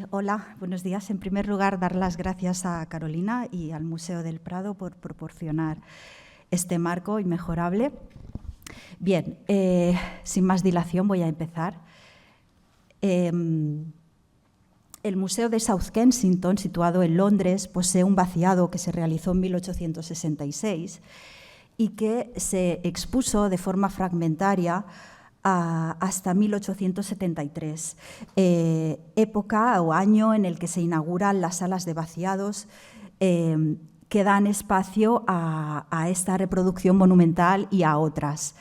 Hola, buenos días. En primer lugar, dar las gracias a Carolina y al Museo del Prado por proporcionar este marco inmejorable. Bien, sin más dilación voy a empezar. El Museo de South Kensington, situado en Londres, posee un vaciado que se realizó en 1866 y que se expuso de forma fragmentaria hasta 1873, época o año en el que se inauguran las salas de vaciados que dan espacio a esta reproducción monumental y a otras.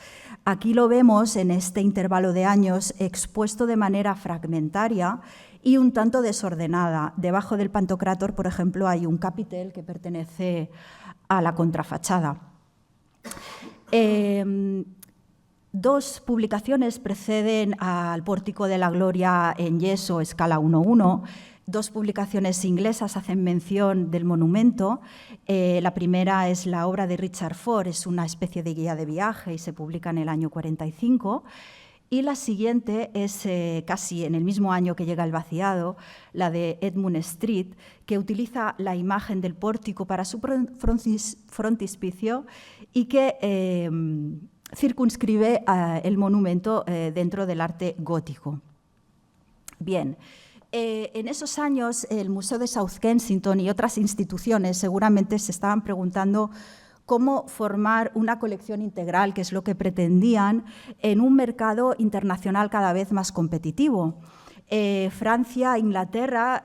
Aquí lo vemos en este intervalo de años expuesto de manera fragmentaria y un tanto desordenada. Debajo del Pantocrátor, por ejemplo, hay un capitel que pertenece a la contrafachada. Dos publicaciones preceden al Pórtico de la Gloria en yeso, escala 1:1. Dos publicaciones inglesas hacen mención del monumento. La primera es la obra de Richard Ford, es una especie de guía de viaje y se publica en el año 45. Y la siguiente es casi en el mismo año que llega el vaciado, la de Edmund Street, que utiliza la imagen del pórtico para su frontispicio y que circunscribe el monumento dentro del arte gótico. Bien, en esos años el Museo de South Kensington y otras instituciones seguramente se estaban preguntando cómo formar una colección integral, que es lo que pretendían, en un mercado internacional cada vez más competitivo. Francia e Inglaterra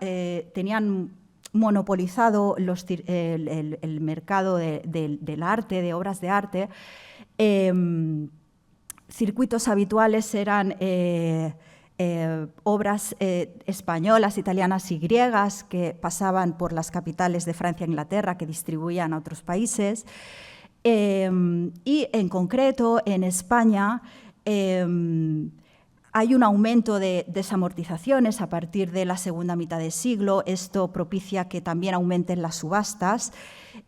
tenían monopolizado el mercado del arte, de obras de arte. Circuitos habituales eran obras españolas, italianas y griegas que pasaban por las capitales de Francia e Inglaterra, que distribuían a otros países. Y en concreto, en España, hay un aumento de desamortizaciones a partir de la segunda mitad del siglo. Esto propicia que también aumenten las subastas.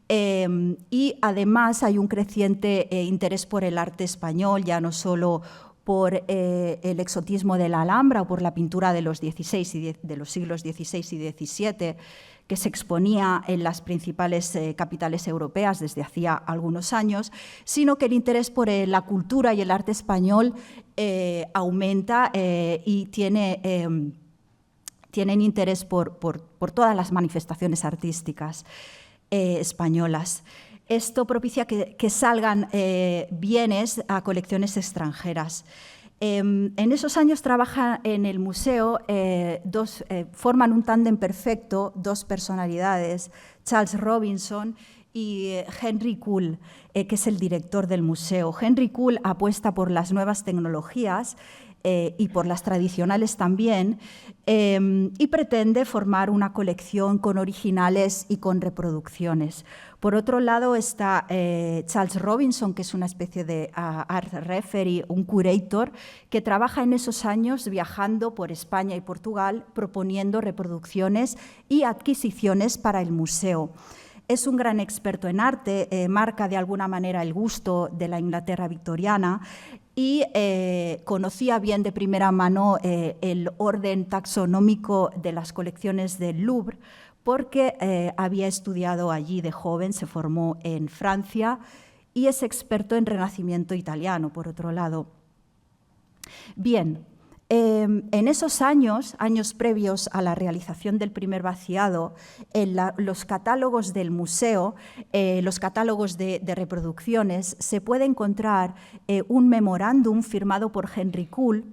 Y además hay un creciente interés por el arte español, ya no solo por el exotismo de la Alhambra o por la pintura de los siglos XVI y XVII, que se exponía en las principales capitales europeas desde hacía algunos años, sino que el interés por la cultura y el arte español aumenta y tienen interés por todas las manifestaciones artísticas españolas. Esto propicia que salgan bienes a colecciones extranjeras. En esos años trabajan en el museo, forman un tándem perfecto, dos personalidades, Charles Robinson y Henry Kuhl, que es el director del museo. Henry Kuhl apuesta por las nuevas tecnologías y por las tradicionales también, y pretende formar una colección con originales y con reproducciones. Por otro lado está Charles Robinson, que es una especie de art referee, un curator, que trabaja en esos años viajando por España y Portugal, proponiendo reproducciones y adquisiciones para el museo. Es un gran experto en arte, marca de alguna manera el gusto de la Inglaterra victoriana y conocía bien de primera mano el orden taxonómico de las colecciones del Louvre, porque había estudiado allí de joven, se formó en Francia y es experto en Renacimiento italiano, por otro lado. Bien, en esos años previos a la realización del primer vaciado, en los catálogos del museo, los catálogos de reproducciones, se puede encontrar un memorándum firmado por Henry Kuhl,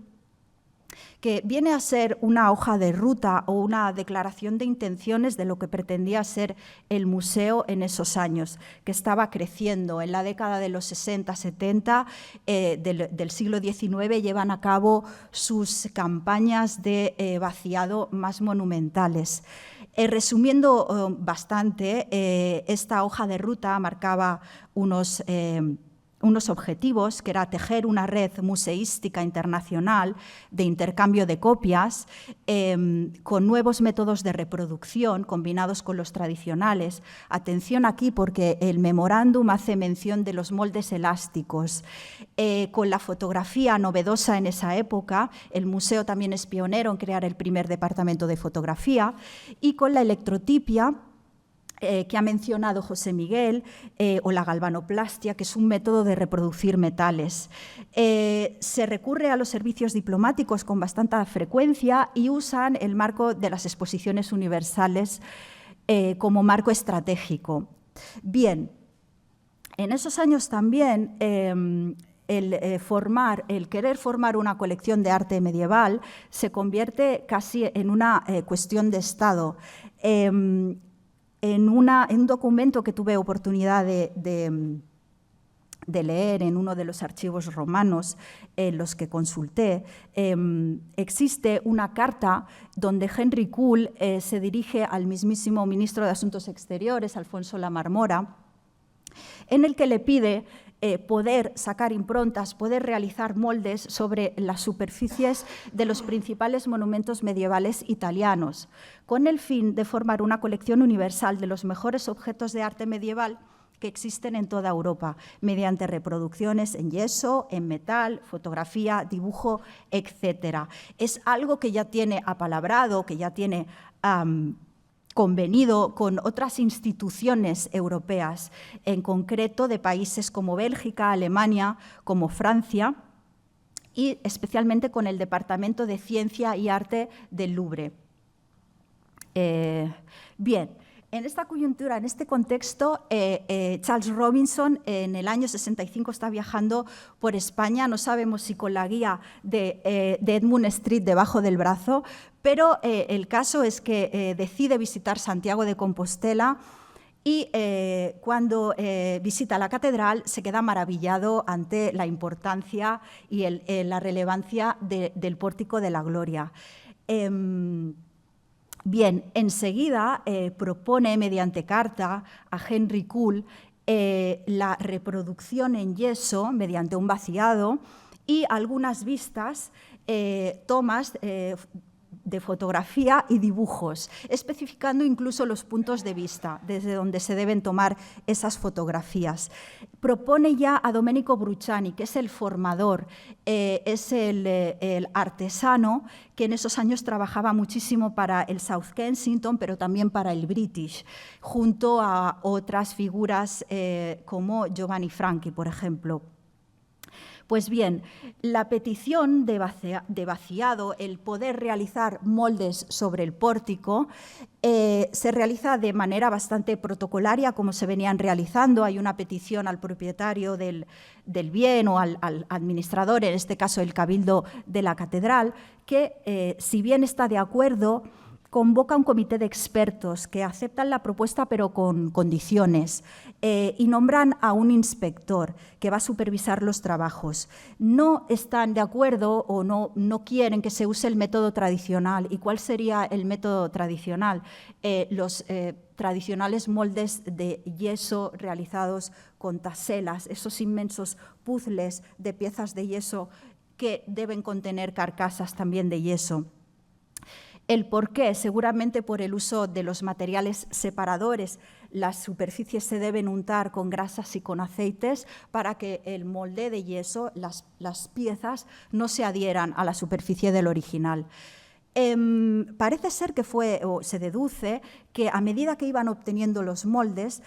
que viene a ser una hoja de ruta o una declaración de intenciones de lo que pretendía ser el museo en esos años, que estaba creciendo. En la década de los 60-70 del siglo XIX llevan a cabo sus campañas de vaciado más monumentales. Resumiendo bastante, esta hoja de ruta marcaba unos unos objetivos, que era tejer una red museística internacional de intercambio de copias con nuevos métodos de reproducción combinados con los tradicionales. Atención aquí porque el memorándum hace mención de los moldes elásticos. Con la fotografía novedosa en esa época, el museo también es pionero en crear el primer departamento de fotografía, y con la electrotipia, que ha mencionado José Miguel, o la galvanoplastia, que es un método de reproducir metales. Se recurre a los servicios diplomáticos con bastante frecuencia y usan el marco de las exposiciones universales como marco estratégico. Bien, en esos años también el querer formar una colección de arte medieval se convierte casi en una cuestión de Estado. En un documento que tuve oportunidad de leer en uno de los archivos romanos en los que consulté, existe una carta donde Henry Kuhl se dirige al mismísimo ministro de Asuntos Exteriores, Alfonso Lamarmora, en el que le pide poder sacar improntas, poder realizar moldes sobre las superficies de los principales monumentos medievales italianos, con el fin de formar una colección universal de los mejores objetos de arte medieval que existen en toda Europa, mediante reproducciones en yeso, en metal, fotografía, dibujo, etc. Es algo que ya tiene apalabrado, que ya tiene convenido con otras instituciones europeas, en concreto de países como Bélgica, Alemania, como Francia, y especialmente con el Departamento de Ciencia y Arte del Louvre. Bien, en esta coyuntura, en este contexto, Charles Robinson en el año 65 está viajando por España, no sabemos si con la guía de Edmund Street debajo del brazo, pero el caso es que decide visitar Santiago de Compostela y cuando visita la catedral se queda maravillado ante la importancia y la relevancia del Pórtico de la Gloria. Bien, enseguida propone mediante carta a Henry Kuhl la reproducción en yeso mediante un vaciado y algunas vistas, tomas de fotografía y dibujos, especificando incluso los puntos de vista desde donde se deben tomar esas fotografías. Propone ya a Domenico Bruciani, que es el formador, es el artesano que en esos años trabajaba muchísimo para el South Kensington, pero también para el British, junto a otras figuras como Giovanni Franchi, por ejemplo. Pues bien, la petición de vaciado, el poder realizar moldes sobre el pórtico, se realiza de manera bastante protocolaria, como se venían realizando. Hay una petición al propietario del bien o al administrador, en este caso el cabildo de la catedral, que si bien está de acuerdo, convoca un comité de expertos que aceptan la propuesta pero con condiciones y nombran a un inspector que va a supervisar los trabajos. No están de acuerdo o no quieren que se use el método tradicional. ¿Y cuál sería el método tradicional? Los tradicionales moldes de yeso realizados con taselas, esos inmensos puzzles de piezas de yeso que deben contener carcasas también de yeso. El por qué, seguramente por el uso de los materiales separadores. Las superficies se deben untar con grasas y con aceites para que el molde de yeso, las piezas, no se adhieran a la superficie del original. Parece ser que se deduce que a medida que iban obteniendo los moldes,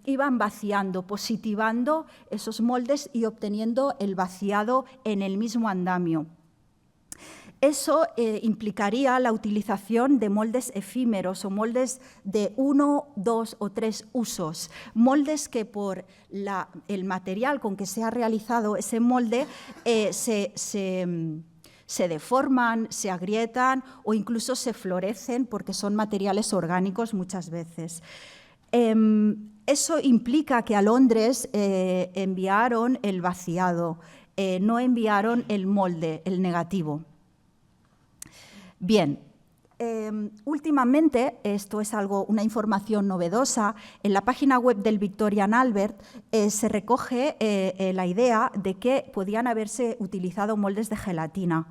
iban vaciando, positivando esos moldes y obteniendo el vaciado en el mismo andamio. Eso implicaría la utilización de moldes efímeros o moldes de 1, 2 o 3 usos, moldes que por el material con que se ha realizado ese molde se deforman, se agrietan o incluso se florecen porque son materiales orgánicos muchas veces. Eso implica que a Londres enviaron el vaciado, no enviaron el molde, el negativo. Bien, Últimamente, esto es una información novedosa, en la página web del Victorian Albert se recoge la idea de que podían haberse utilizado moldes de gelatina.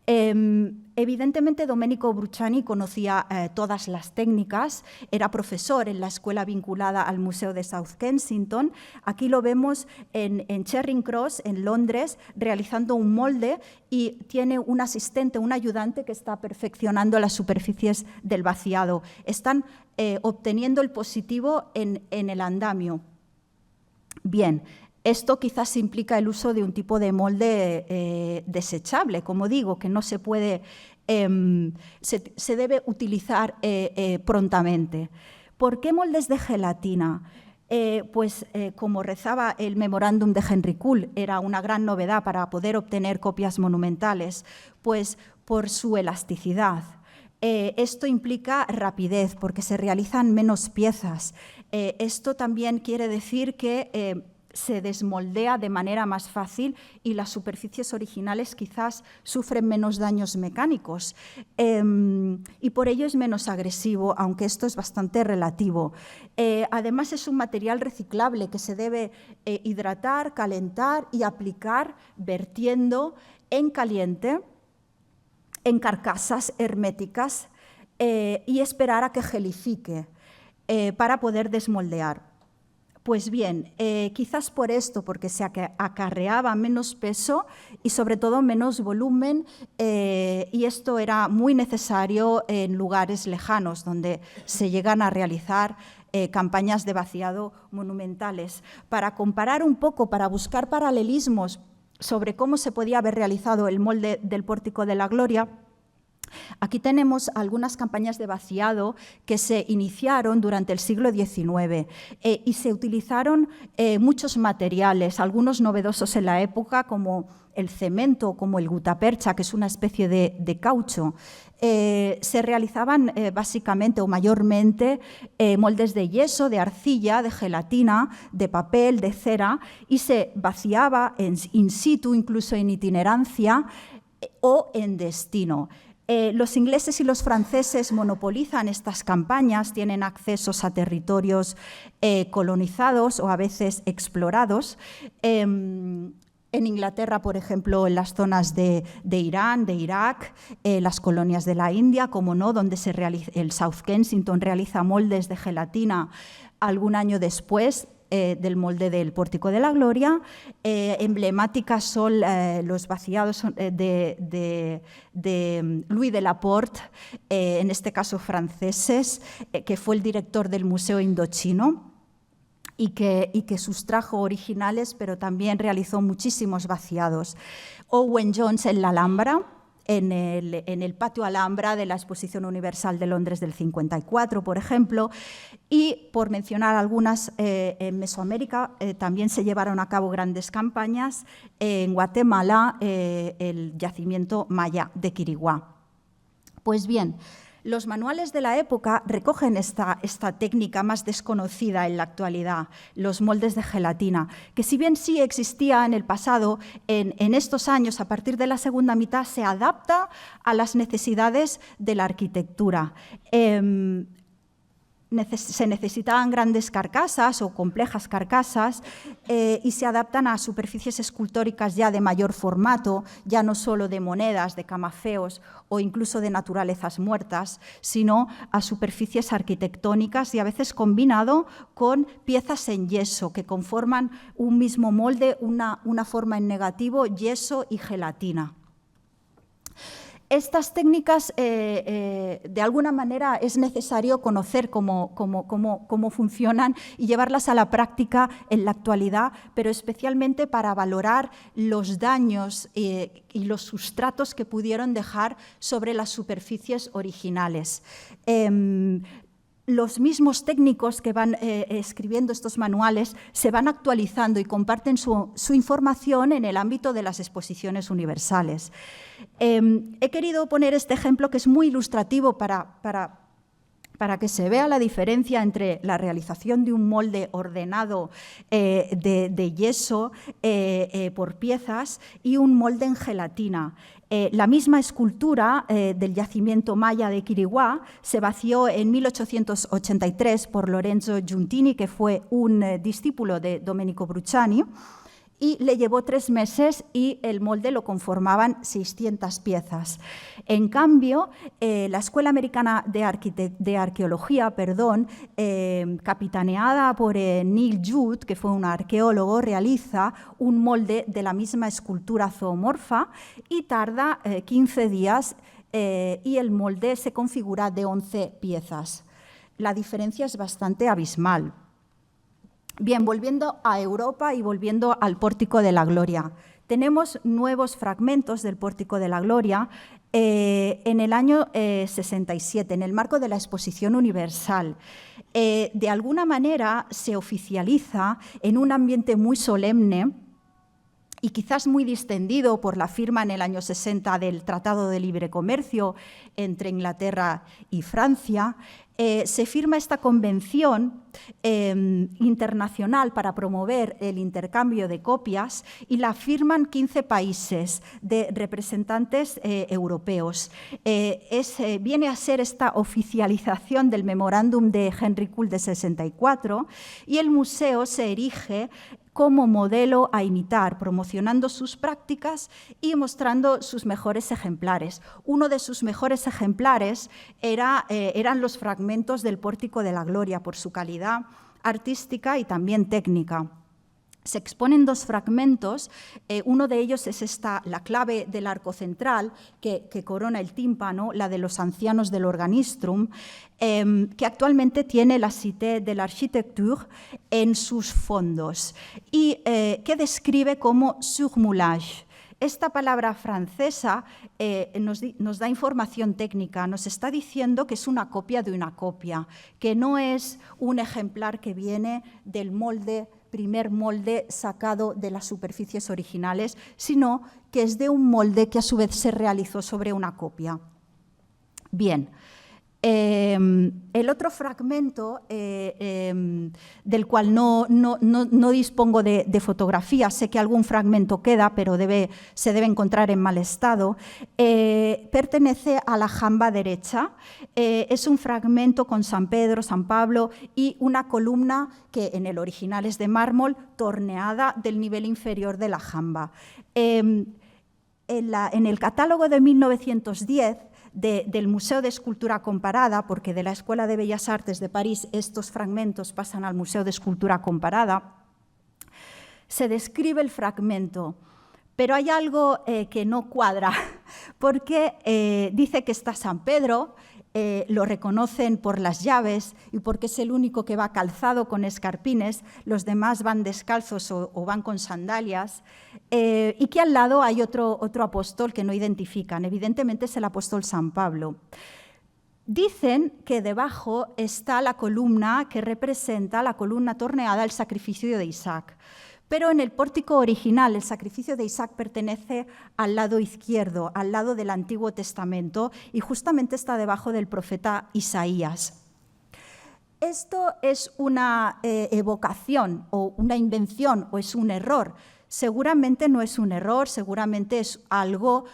Evidentemente, Domenico Bruciani conocía todas las técnicas, era profesor en la escuela vinculada al Museo de South Kensington. Aquí lo vemos en Charing Cross, en Londres, realizando un molde y tiene un asistente, un ayudante que está perfeccionando las superficies del vaciado. Están obteniendo el positivo en el andamio. Bien. Esto quizás implica el uso de un tipo de molde desechable, como digo, que no se puede, se debe utilizar prontamente. ¿Por qué moldes de gelatina? Como rezaba el memorándum de Henry Kuhl, era una gran novedad para poder obtener copias monumentales, pues por su elasticidad. Esto implica rapidez, porque se realizan menos piezas. Esto también quiere decir que se desmoldea de manera más fácil y las superficies originales quizás sufren menos daños mecánicos y por ello es menos agresivo, aunque esto es bastante relativo. Además es un material reciclable que se debe hidratar, calentar y aplicar vertiendo en caliente en carcasas herméticas y esperar a que gelifique para poder desmoldear. Pues bien, quizás por esto, porque se acarreaba menos peso y sobre todo menos volumen, y esto era muy necesario en lugares lejanos donde se llegan a realizar campañas de vaciado monumentales. Para comparar un poco, para buscar paralelismos sobre cómo se podía haber realizado el molde del Pórtico de la Gloria, aquí tenemos algunas campañas de vaciado que se iniciaron durante el siglo XIX y se utilizaron muchos materiales, algunos novedosos en la época, como el cemento, como el gutapercha, que es una especie de caucho. Se realizaban básicamente o mayormente moldes de yeso, de arcilla, de gelatina, de papel, de cera, y se vaciaba in situ, incluso en itinerancia o en destino. Los ingleses y los franceses monopolizan estas campañas, tienen accesos a territorios colonizados o a veces explorados. En Inglaterra, por ejemplo, en las zonas de Irán, de Irak, las colonias de la India, como no, donde el South Kensington realiza moldes de gelatina algún año después del molde del Pórtico de la Gloria. Emblemáticas son los vaciados de Louis de Laporte, en este caso franceses, que fue el director del Museo Indochino y que sustrajo originales, pero también realizó muchísimos vaciados. Owen Jones en la Alhambra, en el patio Alhambra de la Exposición Universal de Londres del 54, por ejemplo, y por mencionar algunas, en Mesoamérica también se llevaron a cabo grandes campañas, en Guatemala el yacimiento maya de Quiriguá. Pues bien, los manuales de la época recogen esta técnica más desconocida en la actualidad, los moldes de gelatina, que si bien sí existía en el pasado, en estos años, a partir de la segunda mitad, se adapta a las necesidades de la arquitectura. Se necesitaban grandes carcasas o complejas carcasas y se adaptan a superficies escultóricas ya de mayor formato, ya no solo de monedas, de camafeos o incluso de naturalezas muertas, sino a superficies arquitectónicas y a veces combinado con piezas en yeso que conforman un mismo molde, una forma en negativo, yeso y gelatina. Estas técnicas, de alguna manera, es necesario conocer cómo funcionan y llevarlas a la práctica en la actualidad, pero especialmente para valorar los daños y los sustratos que pudieron dejar sobre las superficies originales. Los mismos técnicos que van escribiendo estos manuales se van actualizando y comparten su información en el ámbito de las exposiciones universales. He querido poner este ejemplo que es muy ilustrativo para que se vea la diferencia entre la realización de un molde ordenado de yeso por piezas y un molde en gelatina. La misma escultura del yacimiento maya de Quiriguá se vació en 1883 por Lorenzo Giuntini, que fue un discípulo de Domenico Bruciani, y le llevó 3 meses y el molde lo conformaban 600 piezas. En cambio, la Escuela Americana de Arqueología, capitaneada por Neil Judd, que fue un arqueólogo, realiza un molde de la misma escultura zoomorfa y tarda 15 días y el molde se configura de 11 piezas. La diferencia es bastante abismal. Bien, volviendo a Europa y volviendo al Pórtico de la Gloria. Tenemos nuevos fragmentos del Pórtico de la Gloria en el año 67, en el marco de la Exposición Universal. De alguna manera se oficializa en un ambiente muy solemne y quizás muy distendido por la firma en el año 60 del Tratado de Libre Comercio entre Inglaterra y Francia. Se firma esta convención internacional para promover el intercambio de copias y la firman 15 países de representantes europeos. Viene a ser esta oficialización del memorándum de Henry Kuhl de 64 y el museo se erige como modelo a imitar, promocionando sus prácticas y mostrando sus mejores ejemplares. Uno de sus mejores ejemplares eran los fragmentos del Pórtico de la Gloria, por su calidad artística y también técnica. Se exponen 2 fragmentos, uno de ellos es la clave del arco central que corona el tímpano, la de los ancianos del Organistrum, que actualmente tiene la Cité de l'Architecture en sus fondos y que describe como surmoulage. Esta palabra francesa nos da información técnica, nos está diciendo que es una copia de una copia, que no es un ejemplar que viene del primer molde sacado de las superficies originales, sino que es de un molde que a su vez se realizó sobre una copia. Bien. El otro fragmento, del cual no dispongo de fotografía, sé que algún fragmento queda, pero se debe encontrar en mal estado, pertenece a la jamba derecha. Es un fragmento con San Pedro, San Pablo y una columna que en el original es de mármol, torneada del nivel inferior de la jamba. En el catálogo de 1910, del Museo de Escultura Comparada, porque de la Escuela de Bellas Artes de París estos fragmentos pasan al Museo de Escultura Comparada, se describe el fragmento, pero hay algo que no cuadra, porque dice que está San Pedro, lo reconocen por las llaves y porque es el único que va calzado con escarpines, los demás van descalzos o van con sandalias, y que al lado hay otro apóstol que no identifican, evidentemente es el apóstol San Pablo. Dicen que debajo está la columna que representa, la columna torneada, el sacrificio de Isaac. Pero en el pórtico original, el sacrificio de Isaac pertenece al lado izquierdo, al lado del Antiguo Testamento, y justamente está debajo del profeta Isaías. ¿Esto es una evocación o una invención o es un error? Seguramente no es un error, seguramente es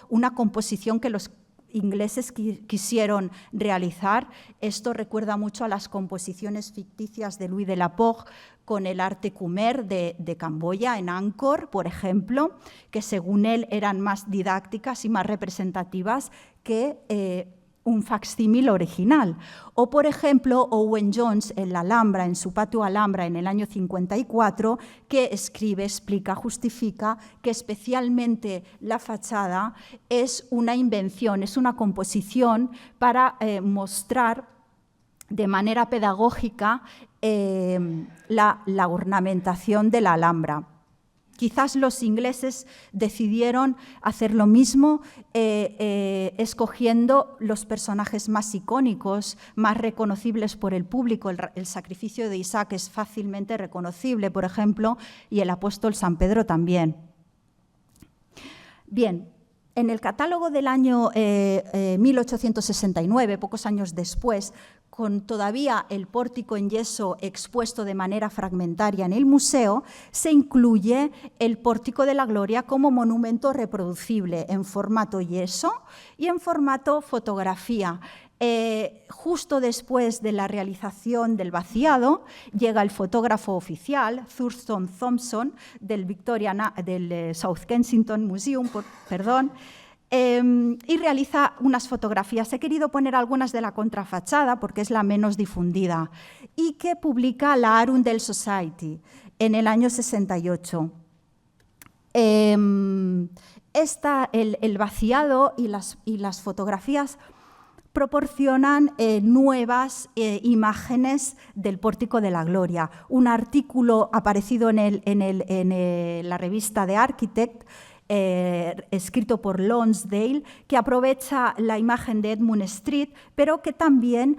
una composición que los ingleses quisieron realizar. Esto recuerda mucho a las composiciones ficticias de Louis de la Porte con el arte Khmer de Camboya, en Angkor, por ejemplo, que según él eran más didácticas y más representativas que un facsímil original. O, por ejemplo, Owen Jones en la Alhambra, en su patio Alhambra en el año 54, que escribe, explica, justifica que especialmente la fachada es una invención, es una composición para mostrar de manera pedagógica la ornamentación de la Alhambra. Quizás los ingleses decidieron hacer lo mismo, escogiendo los personajes más icónicos, más reconocibles por el público. El sacrificio de Isaac es fácilmente reconocible, por ejemplo, y el apóstol San Pedro también. Bien, En el catálogo del año 1869, pocos años después, con todavía el pórtico en yeso expuesto de manera fragmentaria en el museo, se incluye el Pórtico de la Gloria como monumento reproducible en formato yeso y en formato fotografía. Justo después de la realización del vaciado, llega el fotógrafo oficial, Thurston Thompson, del South Kensington Museum, y realiza unas fotografías. He querido poner algunas de la contrafachada porque es la menos difundida y que publica la Arundel Society en el año 68. El vaciado y las fotografías proporcionan nuevas imágenes del Pórtico de la Gloria. Un artículo aparecido en la revista The Architect, escrito por Lonsdale, que aprovecha la imagen de Edmund Street, pero que también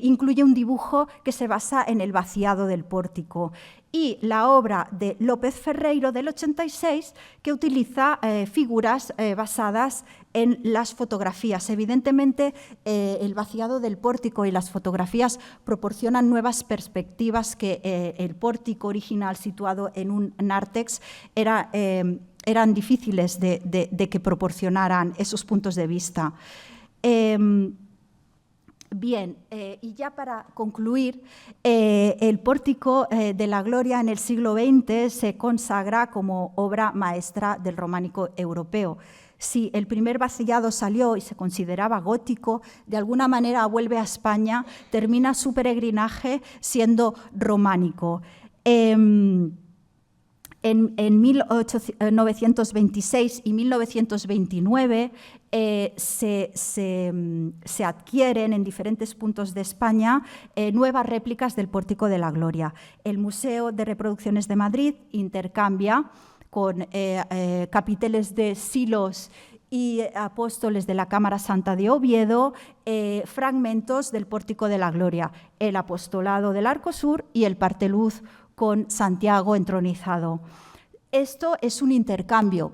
incluye un dibujo que se basa en el vaciado del pórtico. Y la obra de López Ferreiro del 86, que utiliza figuras basadas en las fotografías. Evidentemente, el vaciado del pórtico y las fotografías proporcionan nuevas perspectivas que el pórtico original situado en un nártex eran difíciles de que proporcionaran esos puntos de vista. Bien, y ya para concluir, el Pórtico de la Gloria en el siglo XX se consagra como obra maestra del románico europeo. Si el primer vaciado salió y se consideraba gótico, de alguna manera vuelve a España, termina su peregrinaje siendo románico. En 1926 y 1929 se adquieren en diferentes puntos de España nuevas réplicas del Pórtico de la Gloria. El Museo de Reproducciones de Madrid intercambia con capiteles de Silos y apóstoles de la Cámara Santa de Oviedo fragmentos del Pórtico de la Gloria, el apostolado del Arco Sur y el parteluz con Santiago entronizado. Esto es un intercambio.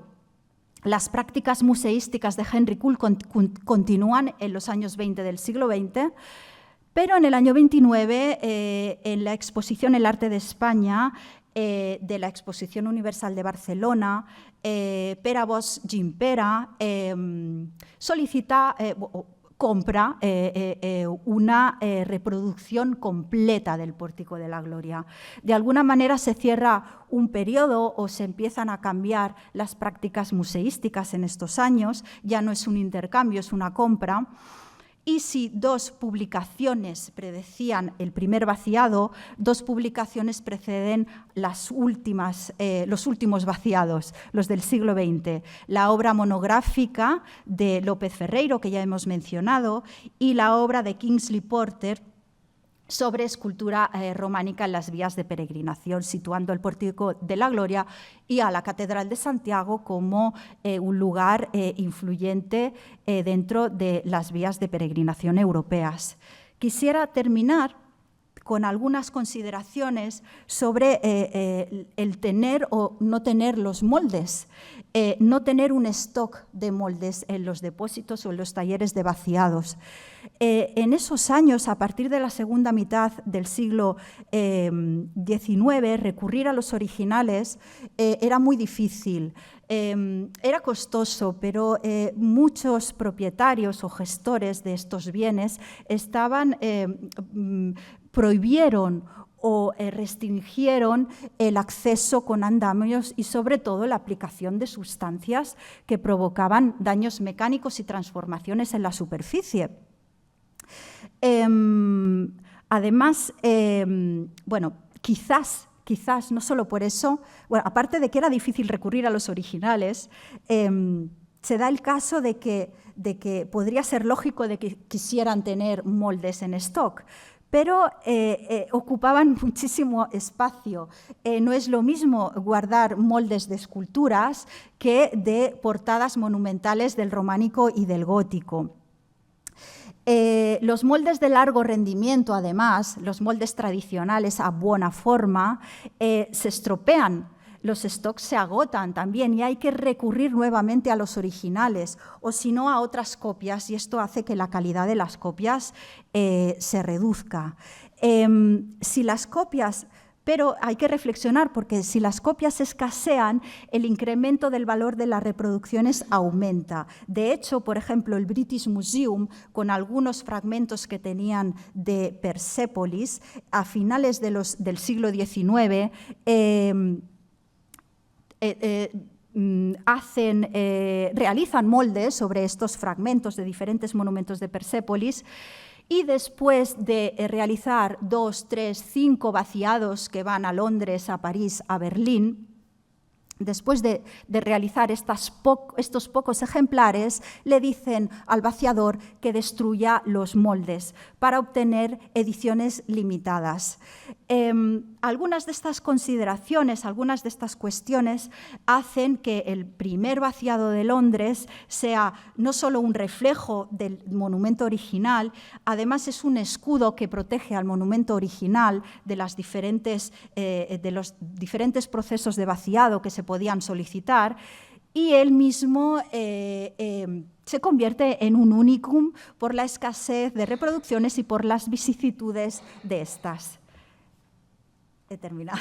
Las prácticas museísticas de Henry Kuhl continúan en los años 20 del siglo XX, pero en el año 29, en la exposición El arte de España, de la Exposición Universal de Barcelona, Pere Bosch Gimpera compra una reproducción completa del Pórtico de la Gloria. De alguna manera se cierra un periodo o se empiezan a cambiar las prácticas museísticas en estos años, ya no es un intercambio, es una compra. Y si dos publicaciones predecían el primer vaciado, dos publicaciones preceden los últimos vaciados, los del siglo XX. La obra monográfica de López Ferreiro, que ya hemos mencionado, y la obra de Kingsley Porter sobre escultura románica en las vías de peregrinación, situando el Pórtico de la Gloria y a la Catedral de Santiago como un lugar influyente dentro de las vías de peregrinación europeas. Quisiera terminar con algunas consideraciones sobre el tener o no tener los moldes, no tener un stock de moldes en los depósitos o en los talleres de vaciados. En esos años, a partir de la segunda mitad del siglo XIX, recurrir a los originales era muy difícil. Era costoso, pero muchos propietarios o gestores de estos bienes prohibieron o restringieron el acceso con andamios y, sobre todo, la aplicación de sustancias que provocaban daños mecánicos y transformaciones en la superficie. Además, quizás, no solo por eso, aparte de que era difícil recurrir a los originales, se da el caso de que podría ser lógico de que quisieran tener moldes en stock, pero ocupaban muchísimo espacio. No es lo mismo guardar moldes de esculturas que de portadas monumentales del románico y del gótico. Los moldes de largo rendimiento, además, los moldes tradicionales a buena forma, se estropean. los stocks se agotan también y hay que recurrir nuevamente a los originales o si no a otras copias, y esto hace que la calidad de las copias se reduzca. Pero hay que reflexionar, porque si las copias escasean, el incremento del valor de las reproducciones aumenta. De hecho, por ejemplo, el British Museum, con algunos fragmentos que tenían de Persépolis, a finales del siglo XIX, realizan moldes sobre estos fragmentos de diferentes monumentos de Persépolis. Y después de realizar 2, 3, 5 vaciados que van a Londres, a París, a Berlín, después de realizar estos pocos ejemplares, le dicen al vaciador que destruya los moldes para obtener ediciones limitadas. Algunas de estas consideraciones, algunas de estas cuestiones hacen que el primer vaciado de Londres sea no solo un reflejo del monumento original, además es un escudo que protege al monumento original de los diferentes procesos de vaciado que se podían solicitar, y él mismo se convierte en un unicum por la escasez de reproducciones y por las vicisitudes de estas. He terminado.